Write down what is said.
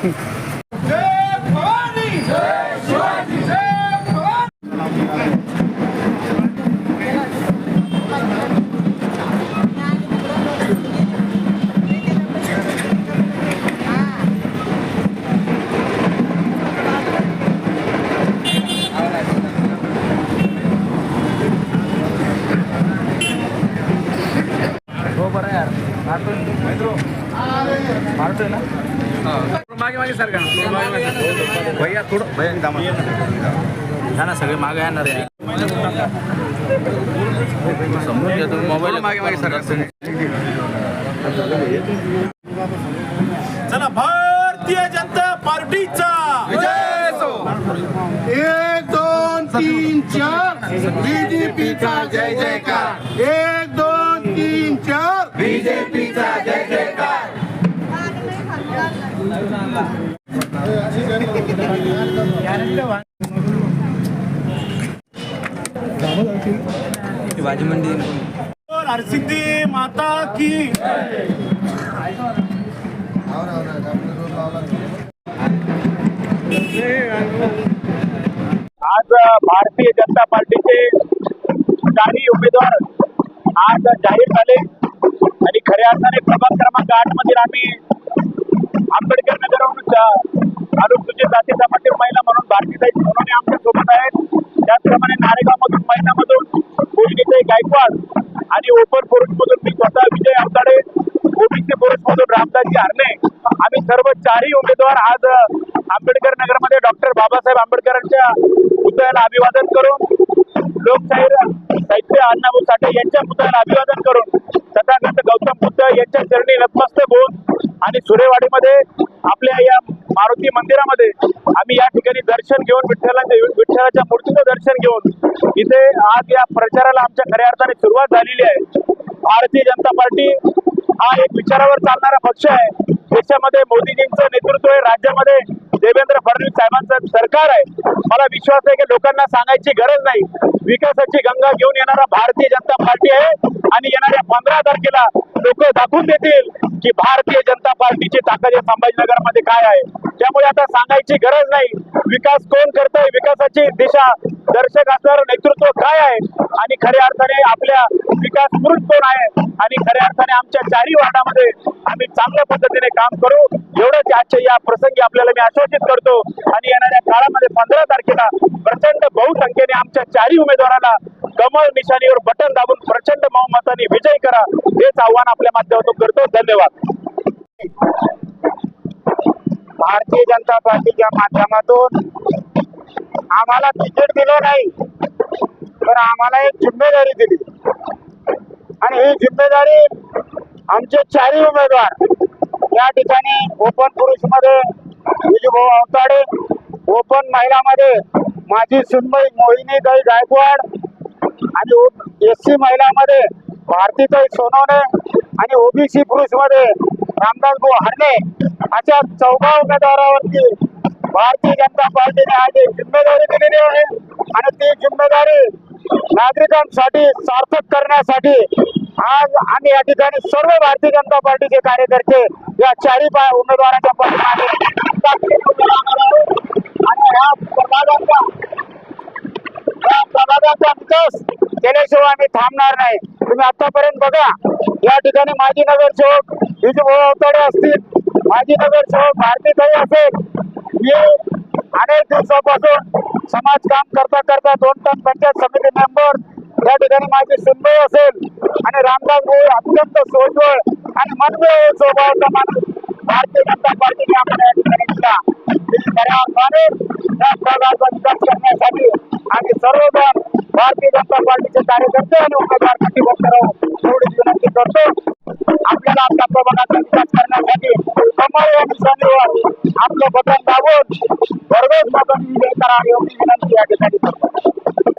जय भवानी, जय शिवाजी, जय भवानी। हो बरं यार मारतोय ना मागे मागे सारखा भैया थोडं भैया ना सगळे मागे येणार आहे समोर घ्या तुम्ही मोबाईल मागे मागे सारखा चला भारतीय जनता पार्टीचा विजय असो। 1 2 3 4 बीजेपीचा जय जयकार। 1 2 3 4 बीजेपीचा जय जयकार। भाजी मंडी हरसिद्धि माता की आज भारतीय जनता पार्टीचे 4 उमेदवार आज जाहीर झाले आणि खऱ्या अर्थाने प्रभाग क्रमांक 8 मधील आम्ही आंबेडकर नगरहून अनुसूचित जाती जमाती महिला म्हणून भारतीताई सोनवणे आमच्या सोबत आहेत। त्याचप्रमाणे नारेगाव मधून महिलामधून पूजनीताई गायकवाड आणि ओपन पुरुष मधून मी स्वतः विजय अवताडे, ओबीसी पुरुष मधून रामदासजी हरणे, आम्ही सर्व 4 उमेदवार आज आंबेडकर नगरमध्ये डॉक्टर बाबासाहेब आंबेडकरांच्या पुतळ्याला अभिवादन करून लोकशाहीर साहित्य अण्णाभाऊ साठे यांच्या पुतळ्याला अभिवादन करून तथागत गौतम बुद्ध यांच्या चरणी नतमस्तक होऊन आणि सुरेवाडीमध्ये आपल्या या मारुती मंदिरामध्ये आम्ही या ठिकाणी दर्शन घेऊन विठ्ठलाच्या मूर्तीचं दर्शन घेऊन इथे आज या प्रचाराला आमच्या खऱ्या अर्थाने सुरुवात झालेली आहे। भारतीय जनता पार्टी हा एक विचारावर चालणारा पक्ष आहे। देशामध्ये मोदीजींचं नेतृत्व आहे, राज्यामध्ये देवेंद्र फडणवीस साहेबांचं सरकार आहे। मला विश्वास आहे की लोकांना सांगायची गरज नाही, विकासाची गंगा घेऊन येणारा भारतीय जनता पार्टी आहे आणि येणाऱ्या 15 तारखेला लोक दाखवून देतील की भारतीय जनता पार्टीची ताकद या संभाजीनगरमध्ये काय आहे। त्यामुळे आता सांगायची गरज नाही, विकास कोण करतोय, विकासाची दिशा दर्शक असणारं नेतृत्व काय आहे आणि खऱ्या अर्थाने आपल्या विकास पुरुष कोण आहे आणि खऱ्या अर्थाने आमच्या 4 वार्डामध्ये आम्ही चांगल्या पद्धतीने काम करू एवढंच आजच्या या प्रसंगी आपल्याला मी आश्वासित करतो आणि येणाऱ्या काळामध्ये 15 तारखेला प्रचंड बहुसंख्येने आमच्या 4 उमेदवारांना कमळ निशाणीवर बटन दाबून प्रचंड बहुमताने विजयी करा हेच आव्हान आपल्या माध्यमातून करतो। धन्यवाद। भारतीय जनता पार्टीच्या माध्यमातून आम्हाला तिकीट दिलं नाही तर आम्हाला एक जिम्मेदारी दिली आणि ही जिम्मेदारी आमचे 4 उमेदवार या ठिकाणी ओपन पुरुष मध्ये विजूभाऊ अवताडे, ओपन महिलामध्ये माझी सुनबाई मोहिनीताई गायकवाड आणि एससी महिलामध्ये भारतीताई सोनवणे आणि ओबीसी पुरुष मध्ये रामदासभाऊ हरणे अशा 14 उमेदवारावरती भारतीय जनता पार्टीने आज एक जिम्मेदारी दिलेली आहे आणि ती जिम्मेदारी नागरिकांसाठी सार्थक करण्यासाठी आज आम्ही या ठिकाणी सर्व भारतीय जनता पार्टीचे कार्यकर्ते या 4 उमेदवारांच्या पाठीमागे आणि या प्रभागाचा विकास केल्याशिवाय आम्ही थांबणार नाही। तुम्ही आतापर्यंत बघा या ठिकाणी माजी नगरसेवक विजूभाऊ अवताडे असतील, माजी नगरसेवक भारतीताई असेल, मी अनेक दिवसापासून समाज काम करता करता 2 टन पंचायत समिती मेंबर या ठिकाणी माझी सुनबाई असेल आणि रामदास भाऊ अत्यंत सोजवळ आणि मनमिळावू स्वभावाचा माणूस भारतीय जनता पार्टीने आम्हाला या ठिकाणी दिला। खऱ्या अर्थाने या प्रभागाचा विकास करण्यासाठी आम्ही सर्वजण भारतीय जनता पार्टीचे कार्यकर्ते आणि उमेदवार कटिबद्ध राहू एवढीच विनंती करतो। आपल्याला आपल्या प्रभागाचा विकास करण्यासाठी कमळ या निशाणीवर आपलं बटन दाबून भरघोस मतांनी विजय करा एवढी विनंती या ठिकाणी करतो।